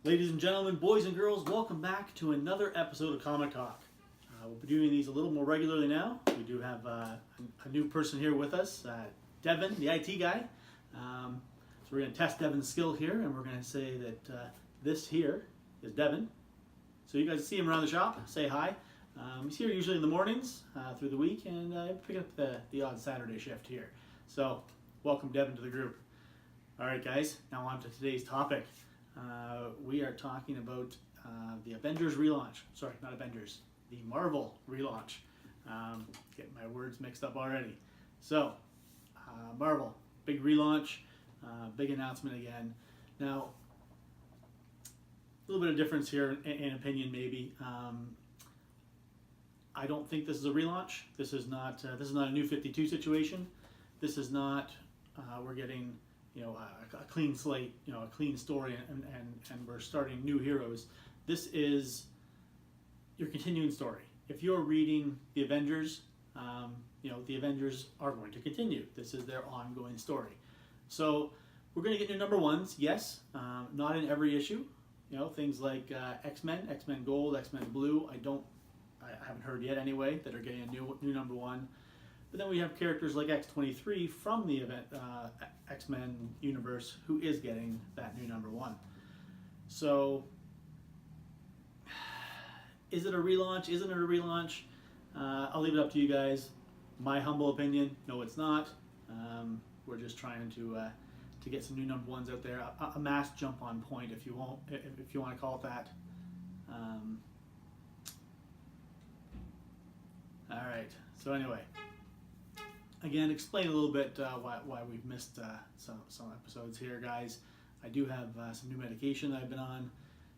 Ladies and gentlemen, boys and girls, welcome back to another episode of Comic Talk. We'll be doing these a little more regularly now. We do have a new person here with us, Devin, the IT guy. So we're going to test Devin's skill here, and we're going to say that this here is Devin. So you guys see him around the shop, say hi. He's here usually in the mornings through the week, and pick up the odd Saturday shift here. So welcome Devin to the group. All right guys, now on to today's topic. We are talking about the Avengers relaunch. Sorry, not Avengers, the Marvel relaunch. Getting my words mixed up already. So, Marvel, big relaunch, big announcement again. Now, a little bit of difference here in opinion, maybe. I don't think this is a relaunch. This is not a New 52 situation. This is not. We're getting a clean slate, a clean story, and we're starting new heroes. This is your continuing story. If you're reading the Avengers, the Avengers are going to continue. This is their ongoing story. So we're going to get new number ones, yes, not in every issue. Things like X-Men, X-Men Gold, X-Men Blue. I haven't heard yet anyway that are getting a new number one. But then we have characters like X-23 from the X-Men universe who is getting that new number one. So, is it a relaunch? Isn't it a relaunch? I'll leave it up to you guys. My humble opinion, no it's not. We're just trying to get some new number ones out there. A mass jump on point, if you want to call it that. All right, so anyway. Again, explain a little bit why we've missed some episodes here, guys. I do have some new medication that I've been on,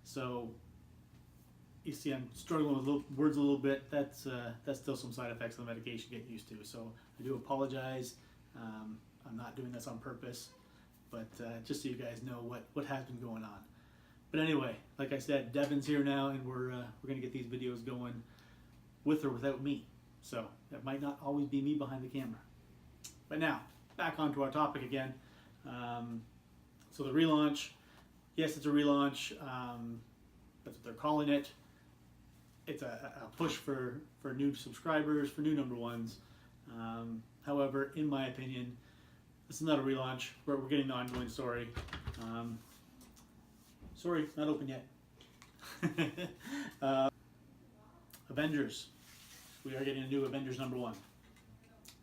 so you see I'm struggling with words a little bit. That's still some side effects of the medication getting used to. So I do apologize. I'm not doing this on purpose, but just so you guys know what has been going on. But anyway, like I said, Devin's here now, and we're gonna get these videos going with or without me. So that might not always be me behind the camera. But now, back onto our topic again. So the relaunch, yes, it's a relaunch. That's what they're calling it. It's a push for new subscribers, for new number ones. However, in my opinion, this is not a relaunch. We're getting the ongoing story. Sorry, not open yet. Avengers. We are getting a new Avengers number one.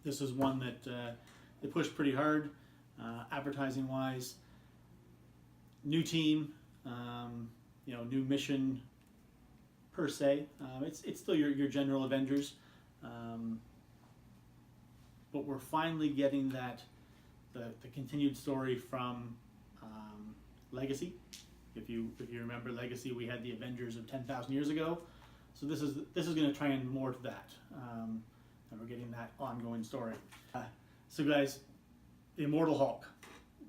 This is one that they pushed pretty hard, advertising-wise. New team, new mission per se. It's still your general Avengers, but we're finally getting the continued story from Legacy. If you remember Legacy, we had the Avengers of 10,000 years ago. So this is going to try and more to that. And we're getting that ongoing story. So guys, the Immortal Hulk.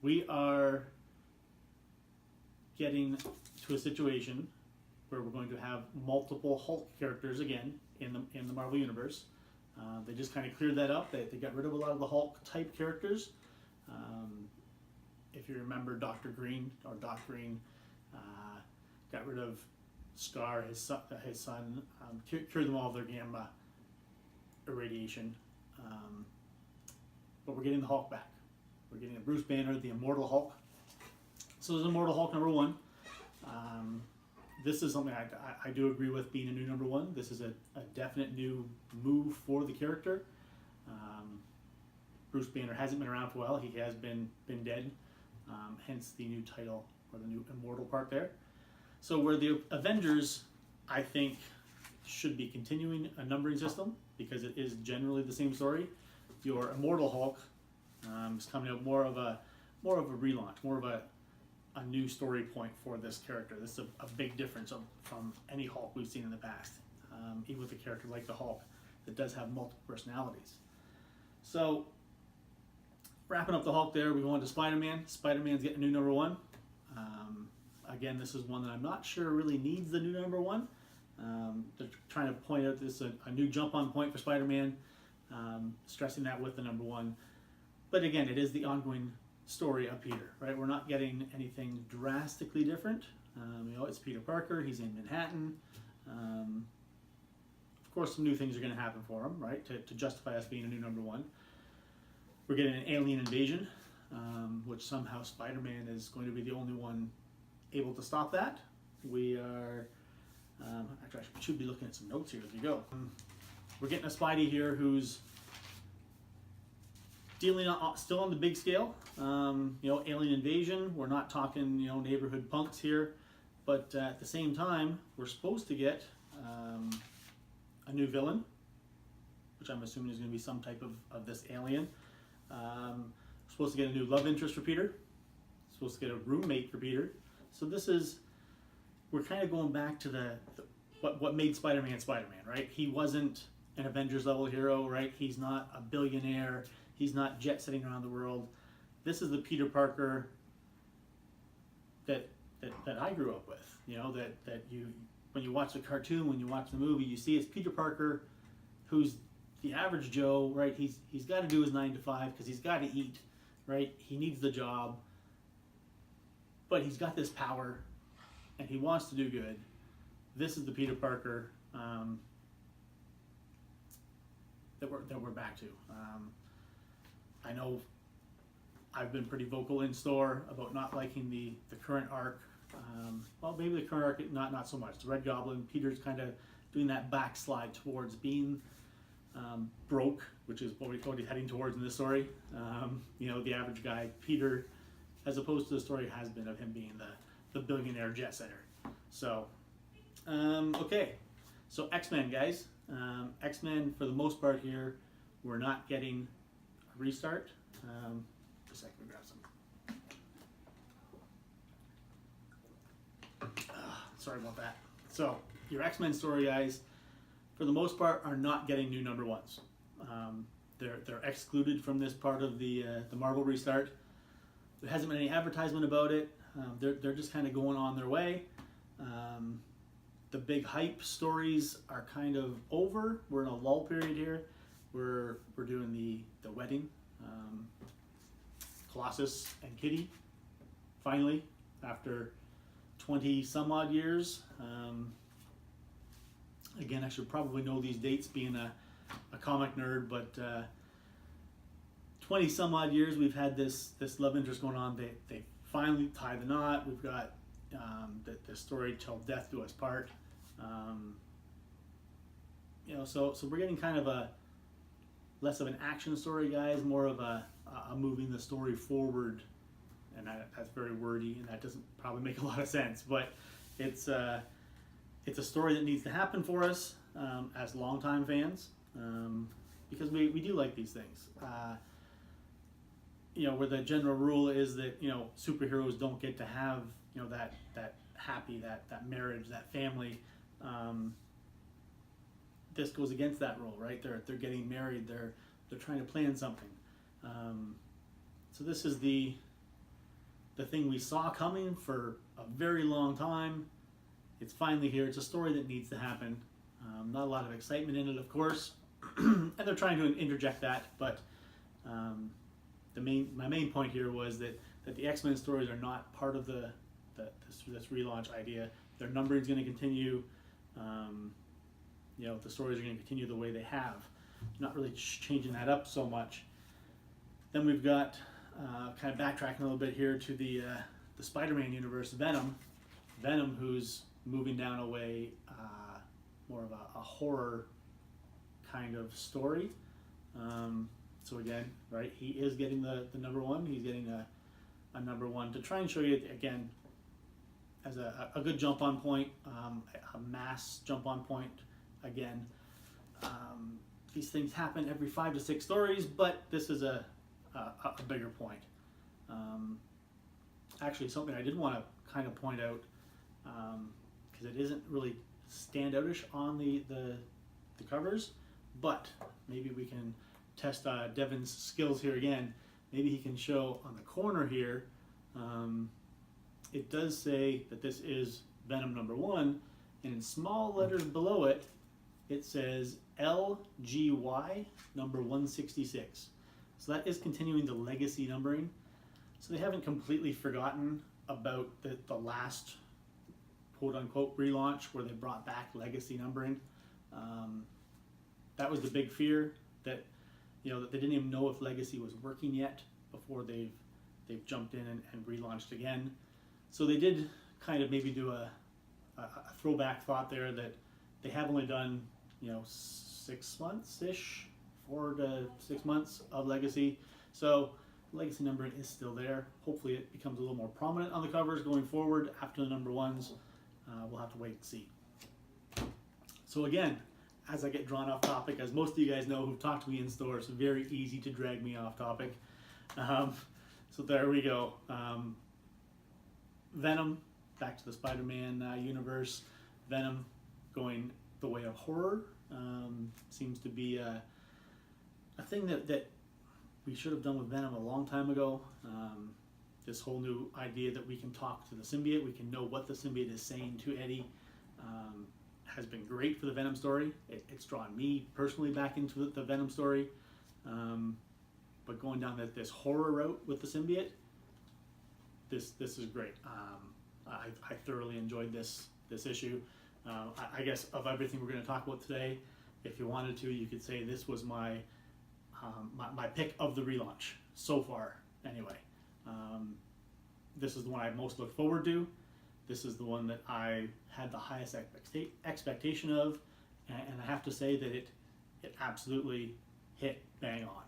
We are getting to a situation where we're going to have multiple Hulk characters again in the Marvel Universe. They just kind of cleared that up. They got rid of a lot of the Hulk type characters. If you remember Doc Green, got rid of Scar, his son, cured them all of their gamma irradiation. But we're getting the Hulk back. We're getting a Bruce Banner, the Immortal Hulk. So there's Immortal Hulk number one. This is something I do agree with being a new number one. This is a definite new move for the character. Bruce Banner hasn't been around for a while. He has been dead, hence the new title or the new Immortal part there. So where the Avengers, I think, should be continuing a numbering system because it is generally the same story. Your Immortal Hulk is coming out more of a relaunch, more of a new story point for this character. This is a big difference from any Hulk we've seen in the past, even with a character like the Hulk that does have multiple personalities. So wrapping up the Hulk there, we go on to Spider-Man. Spider-Man's getting a new number one. Again, this is one that I'm not sure really needs the new number one. They're trying to point out this is a new jump on point for Spider-Man, stressing that with the number one. But again, it is the ongoing story of Peter, right? We're not getting anything drastically different. It's Peter Parker. He's in Manhattan. Of course, some new things are going to happen for him, right, to justify us being a new number one. We're getting an alien invasion, which somehow Spider-Man is going to be the only one able to stop that. We are, actually, I should be looking at some notes here as we go. We're getting a Spidey here who's dealing still on the big scale. Alien invasion. We're not talking, neighborhood punks here, but at the same time, we're supposed to get a new villain, which I'm assuming is going to be some type of this alien. We're supposed to get a new love interest for Peter. Supposed to get a roommate for Peter. So we're kind of going back to what made Spider-Man Spider-Man, right? He wasn't an Avengers level hero, right? He's not a billionaire. He's not jet setting around the world. This is the Peter Parker that I grew up with. That you, when you watch the cartoon, when you watch the movie, you see it's Peter Parker, who's the average Joe, right? He's got to do his 9 to 5 because he's got to eat, right? He needs the job, but he's got this power, and he wants to do good. This is the Peter Parker that we're back to. I know I've been pretty vocal in store about not liking the current arc. Well, maybe the current arc not so much. The Red Goblin, Peter's kind of doing that backslide towards being broke, which is what he's heading towards in this story. The average guy, Peter, as opposed to the story has been of him being the billionaire jet setter. So, okay. So X-Men, guys. X-Men, for the most part here, we're not getting a restart. Just a second, let me grab some. Sorry about that. So, your X-Men story, guys, for the most part, are not getting new number ones. They're excluded from this part of the Marvel restart. There hasn't been any advertisement about it. They're just kind of going on their way. The big hype stories are kind of over. We're in a lull period here. We're doing the wedding. Colossus and Kitty, finally, after 20 some odd years. Again, I should probably know these dates being a comic nerd, but 20 some odd years we've had this love interest going on. They finally tie the knot. We've got the story till death do us part. So we're getting kind of a less of an action story, guys, more of a moving the story forward, and that's very wordy, and that doesn't probably make a lot of sense, but it's a story that needs to happen for us as longtime fans, because we do like these things. Where the general rule is that superheroes don't get to have that happy, that marriage, that family. This goes against that rule, right? They're getting married. They're trying to plan something. So this is the thing we saw coming for a very long time. It's finally here. It's a story that needs to happen. Not a lot of excitement in it, of course, and they're trying to interject that. But my main point here was that the X-Men stories are not part of this relaunch idea. Their numbering is going to continue. The stories are going to continue the way they have. Not really changing that up so much. Then we've got kind of backtracking a little bit here to the Spider-Man universe, Venom, who's moving down a way more of a horror kind of story. So again, right, he is getting the number one. He's getting a number one to try and show you again as a good jump on point, a mass jump on point. Again, these things happen every 5 to 6 stories, but this is a bigger point. Actually, something I did want to kind of point out, because it isn't really standoutish on the covers, but maybe we can test Devin's skills here again. Maybe he can show on the corner here, it does say that this is Venom number 1, and in small letters below it, it says LGY number 166. So that is continuing the legacy numbering. So they haven't completely forgotten about the last quote-unquote relaunch, where they brought back legacy numbering. That was the big fear, that that they didn't even know if legacy was working yet before they've jumped in and relaunched again. So they did kind of maybe do a throwback thought there, that they have only done 6 months-ish, 4 to 6 months of legacy. So legacy numbering is still there. Hopefully it becomes a little more prominent on the covers going forward after the number ones. We'll have to wait and see. So again, as I get drawn off topic, as most of you guys know who've talked to me in store, it's very easy to drag me off topic. So there we go. Venom, back to the Spider-Man universe. Venom going the way of horror seems to be a thing that we should have done with Venom a long time ago. This whole new idea that we can talk to the symbiote, we can know what the symbiote is saying to Eddie, has been great for the Venom story. It's drawn me personally back into the Venom story. But going down this horror route with the symbiote, this is great. I thoroughly enjoyed this issue. I guess of everything we're going to talk about today, if you wanted to, you could say this was my pick of the relaunch so far. Anyway, this is the one I most look forward to. This is the one that I had the highest expectation of, and I have to say that it absolutely hit bang on.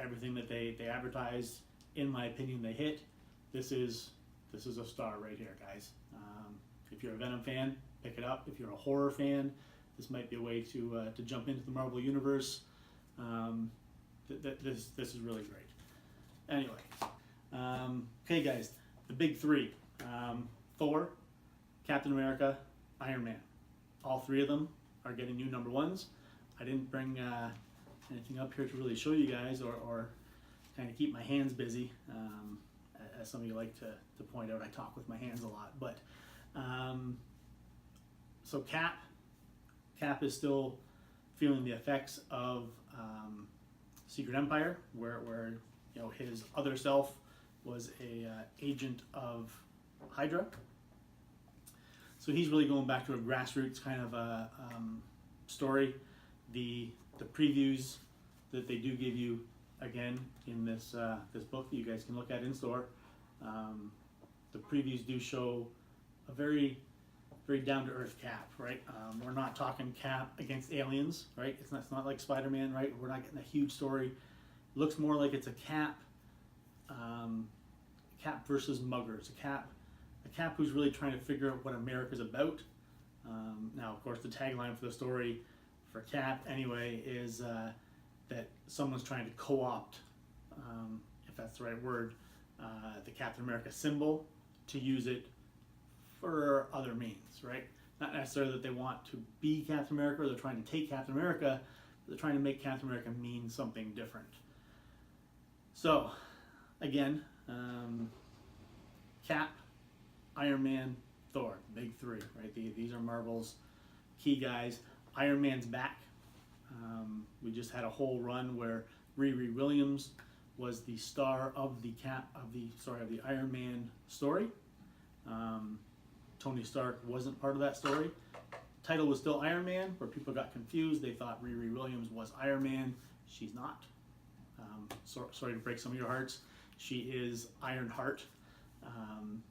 Everything that they advertised, in my opinion, they hit. This is a star right here, guys. If you're a Venom fan, pick it up. If you're a horror fan, this might be a way to jump into the Marvel Universe. This is really great. Anyway, okay, guys, the big three: Thor, Captain America, Iron Man. All three of them are getting new number ones. I didn't bring anything up here to really show you guys, or kind of keep my hands busy. As some of you like to point out, I talk with my hands a lot. But so Cap is still feeling the effects of Secret Empire, where his other self was a agent of Hydra. So he's really going back to a grassroots kind of a story. The previews that they do give you, again, in this book that you guys can look at in store, the previews do show a very down-to-earth Cap, right? We're not talking Cap against aliens, right? It's not like Spider-Man, right? We're not getting a huge story. It looks more like it's a Cap versus muggers, a Cap who's really trying to figure out what America's about. Now, of course, the tagline for the story for Cap, anyway, is that someone's trying to co-opt, if that's the right word, the Captain America symbol to use it for other means, right? Not necessarily that they want to be Captain America, or they're trying to take Captain America, but they're trying to make Captain America mean something different. So, again, Cap, Iron Man, Thor, big three, right? These are Marvel's key guys. Iron Man's back. We just had a whole run where Riri Williams was the star of the Iron Man story. Tony Stark wasn't part of that story. Title was still Iron Man, where people got confused. They thought Riri Williams was Iron Man. She's not. Sorry to break some of your hearts. She is Ironheart. And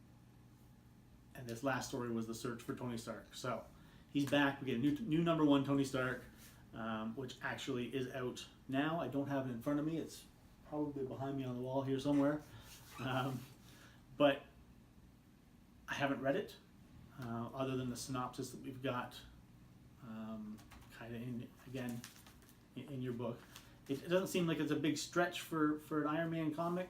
this last story was the search for Tony Stark. So he's back. We get a new number one Tony Stark, which actually is out now. I don't have it in front of me. It's probably behind me on the wall here somewhere. But I haven't read it, other than the synopsis that we've got kind of in your book. It doesn't seem like it's a big stretch for an Iron Man comic.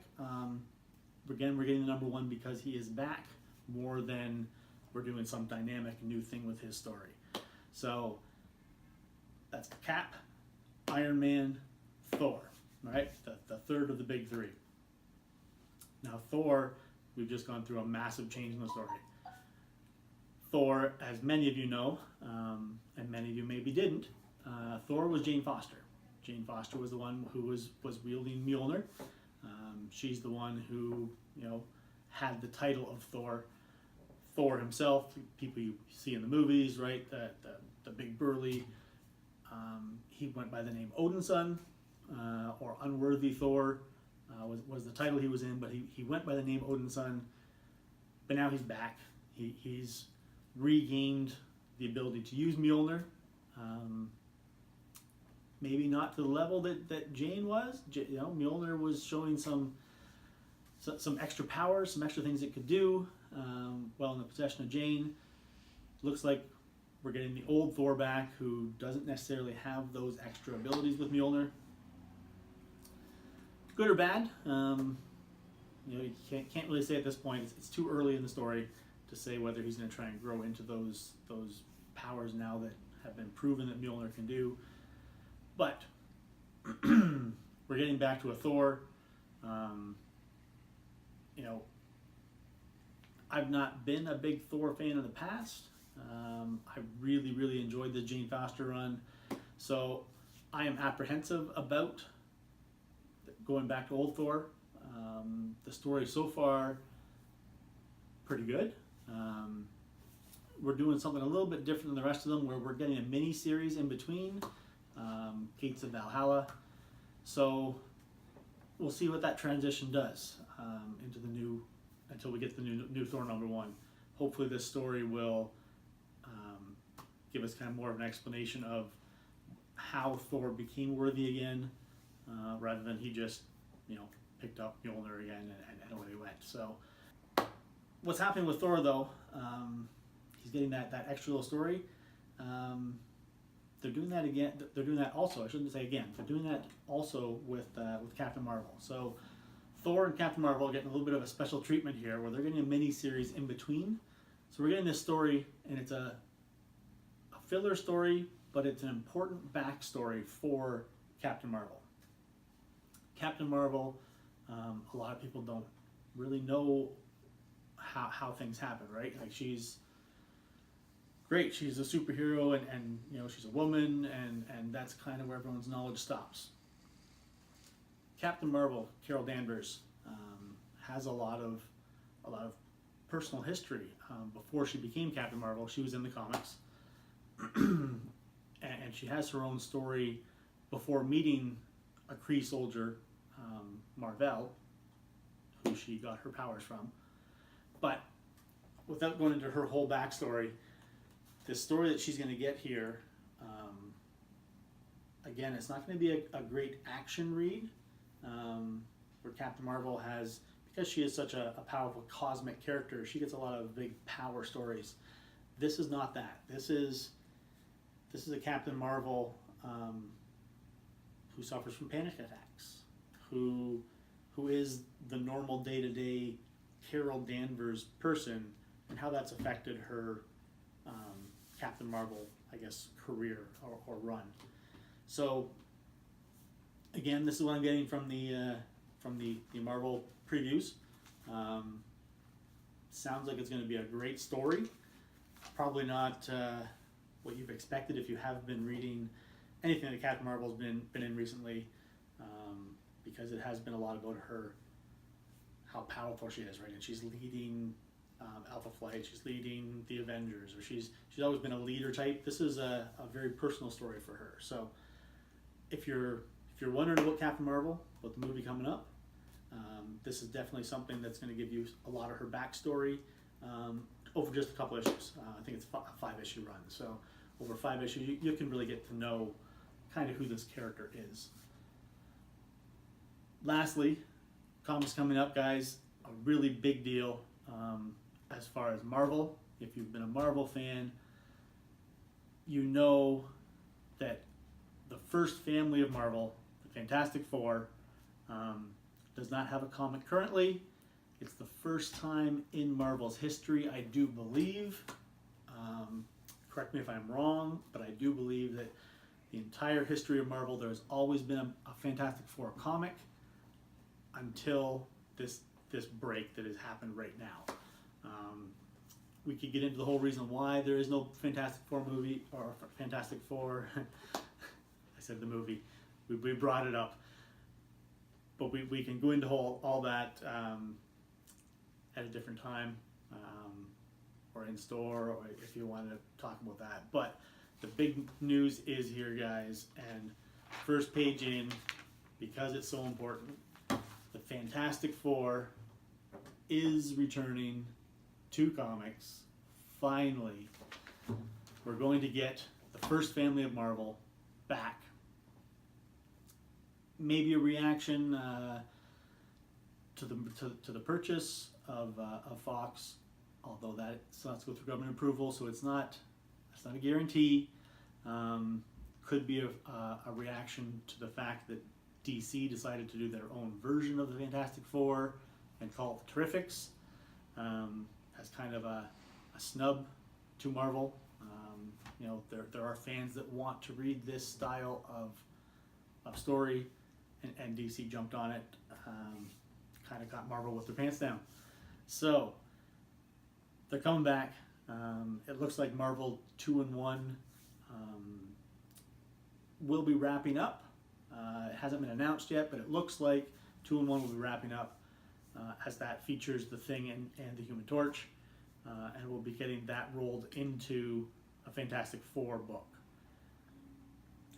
Again, we're getting the number one because he is back, more than we're doing some dynamic new thing with his story. So that's Cap, Iron Man, Thor, right? The third of the big three. Now Thor, we've just gone through a massive change in the story. Thor, as many of you know, and many of you maybe didn't, Thor was Jane Foster. Jane Foster was the one who was wielding Mjolnir. She's the one who had the title of Thor Thor himself, people you see in the movies, right? The big burly. He went by the name Odin's son, or Unworthy Thor, was the title he was in, but he went by the name Odin's son. But now he's back. He's regained the ability to use Mjolnir. Maybe not to the level that Jane was. Mjolnir was showing some extra power, some extra things it could do. Well, in the possession of Jane, looks like we're getting the old Thor back, who doesn't necessarily have those extra abilities with Mjolnir. Good or bad, you can't really say at this point. It's too early in the story to say whether he's going to try and grow into those powers now that have been proven that Mjolnir can do. But we're getting back to a Thor. I've not been a big Thor fan in the past. I really enjoyed the Jane Foster run, so I am apprehensive about going back to old Thor. The story so far, pretty good. We're doing something a little bit different than the rest of them, where we're getting a mini series in between, Gates of Valhalla. So we'll see what that transition does into the new, until we get to the new Thor #1. Hopefully this story will give us kind of more of an explanation of how Thor became worthy again, rather than he just, picked up Mjolnir again and away he went. So what's happening with Thor, though, he's getting that extra little story. They're doing that again. They're doing that also. I shouldn't say again. They're doing that also with Captain Marvel. So Thor and Captain Marvel are getting a little bit of a special treatment here, where they're getting a mini series in between. So we're getting this story, and it's a filler story, but it's an important backstory for Captain Marvel. Captain Marvel, a lot of people don't really know how things happen, right? Like, she's great, she's a superhero, and she's a woman, and that's kind of where everyone's knowledge stops. Captain Marvel, Carol Danvers, has a lot of personal history. Before she became Captain Marvel, she was in the comics, and she has her own story before meeting a Kree soldier, Marvel, who she got her powers from. But without going into her whole backstory, the story that she's going to get here, again, it's not going to be a great action read, where Captain Marvel has, because she is such a powerful cosmic character, she gets a lot of big power stories. This is not that. This is a Captain Marvel who suffers from panic attacks, who is the normal day-to-day Carol Danvers person, and how that's affected her Captain Marvel, I guess, career or run. So again, this is what I'm getting from the Marvel previews. Sounds like it's going to be a great story. Probably not what you've expected if you have been reading anything that Captain Marvel's been in recently, because it has been a lot about her, how powerful she is, right? And she's leading Alpha Flight, she's leading the Avengers, or she's always been a leader type. This is a very personal story for her. So if you're wondering about Captain Marvel, about the movie coming up, this is definitely something that's going to give you a lot of her backstory over just a couple issues. I think it's a 5-issue run. So over 5 issues, you can really get to know kind of who this character is. Lastly, comics coming up, guys, a really big deal as far as Marvel. If you've been a Marvel fan, you know that the first family of Marvel, the Fantastic Four, does not have a comic currently. It's the first time in Marvel's history, I do believe, correct me if I'm wrong, but I do believe that the entire history of Marvel, there's always been a Fantastic Four comic until this break that has happened right now. We could get into the whole reason why there is no Fantastic Four movie, or Fantastic Four, I said the movie, we brought it up, but we can go into all that at a different time, or in store, or if you want to talk about that. But the big news is here, guys, and first page in, because it's so important, the Fantastic Four is returning to comics. Finally, we're going to get the first family of Marvel back. Maybe a reaction to the purchase of Fox, although that still has to go through government approval, so it's not a guarantee. Could be a reaction to the fact that DC decided to do their own version of the Fantastic Four and call it the Terrifics, as kind of a snub to Marvel. You know, there are fans that want to read this style of story, and DC jumped on it, kind of got Marvel with their pants down. So they're coming back. It looks like Marvel 2-in-1 will be wrapping up. It hasn't been announced yet, but it looks like 2-in-1 will be wrapping up, as that features the Thing and the Human Torch, and we'll be getting that rolled into a Fantastic Four book.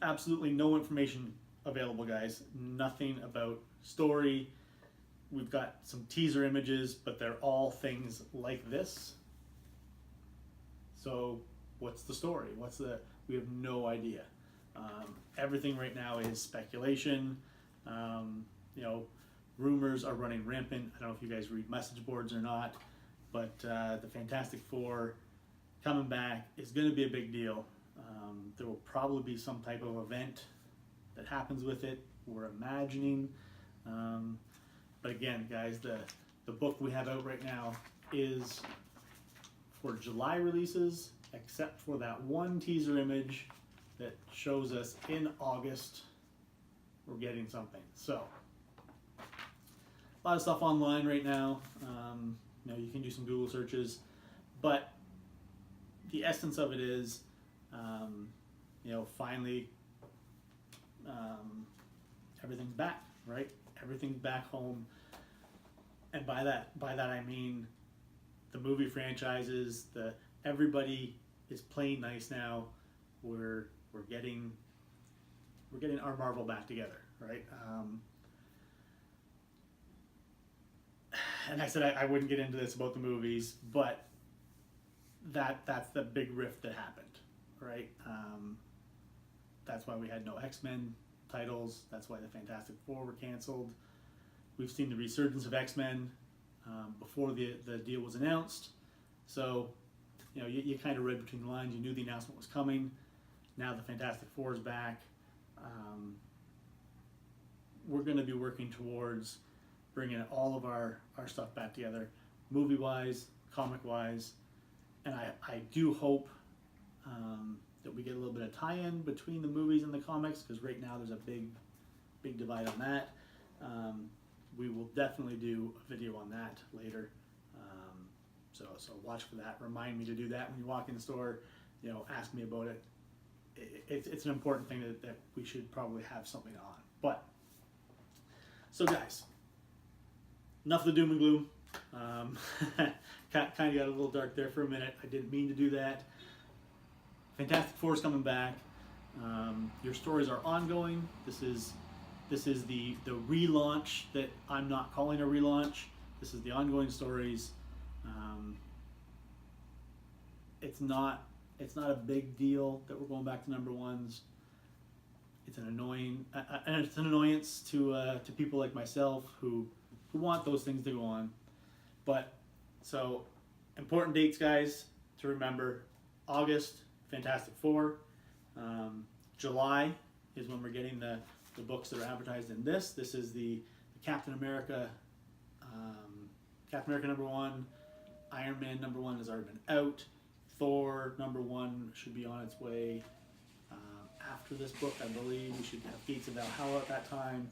Absolutely no information available, guys. Nothing about story. We've got some teaser images, but they're all things like this. So what's the story? We have no idea. Everything right now is speculation. You know, rumors are running rampant. I don't know if you guys read message boards or not, but the Fantastic Four coming back is going to be a big deal. There will probably be some type of event that happens with it, we're imagining. But again, guys, the book we have out right now is for July releases, except for that one teaser image that shows us in August we're getting something. So a lot of stuff online right now. You know, you can do some Google searches, but the essence of it is, you know, finally everything's back, right? Everything's back home, and by that I mean the movie franchises. Everybody is playing nice now. We're getting our Marvel back together, right? And I said I wouldn't get into this about the movies, but that's the big rift that happened, right? That's why we had no X-Men titles. That's why the Fantastic Four were canceled. We've seen the resurgence of X-Men before the deal was announced. So, you know, you kind of read between the lines. You knew the announcement was coming. Now the Fantastic Four is back. We're going to be working towards bringing all of our stuff back together, movie-wise, comic-wise, and I do hope that we get a little bit of tie-in between the movies and the comics, because right now there's a big divide on that. We will definitely do a video on that later. So watch for that. Remind me to do that when you walk in the store. You know, ask me about it. It's an important thing that we should probably have something on. But so guys, enough of the doom and gloom. Kind of got a little dark there for a minute. I didn't mean to do that. Fantastic Four is coming back. Your stories are ongoing. This is the relaunch that I'm not calling a relaunch. This is the ongoing stories. It's not a big deal that we're going back to number ones. It's an annoyance to people like myself who want those things to go on. But so important dates, guys, to remember: August, Fantastic Four. July is when we're getting the books that are advertised in this. This is the Captain America number 1. Iron Man number 1 has already been out. Thor number 1 should be on its way after this book, I believe. We should have Gates of Valhalla at that time.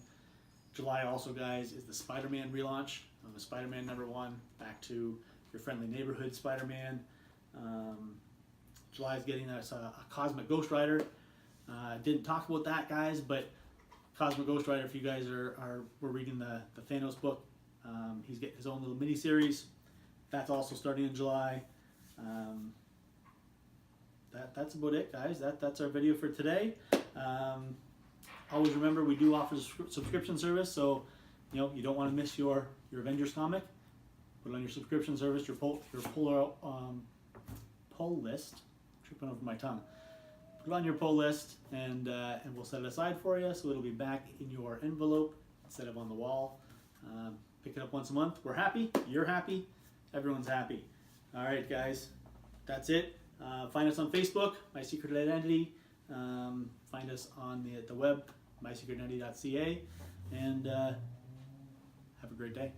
July also, guys, is the Spider-Man relaunch. The Spider-Man number 1, back to your friendly neighborhood Spider-Man. July is getting us a Cosmic Ghost Rider. Didn't talk about that, guys, but Cosmic Ghost Rider, if you guys were reading the Thanos book, he's getting his own little mini-series. That's also starting in July. That's about it, guys. That's our video for today. Always remember, we do offer a subscription service, so you don't want to miss your Avengers comic. Put it on your subscription service, your pull list. Tripping over my tongue. Put it on your pull list, and we'll set it aside for you, so it'll be back in your envelope instead of on the wall. Pick it up once a month. We're happy. You're happy. Everyone's happy. All right, guys. That's it. Find us on Facebook, My Secret Identity. Find us on the web, mysecretidentity.ca, and have a great day.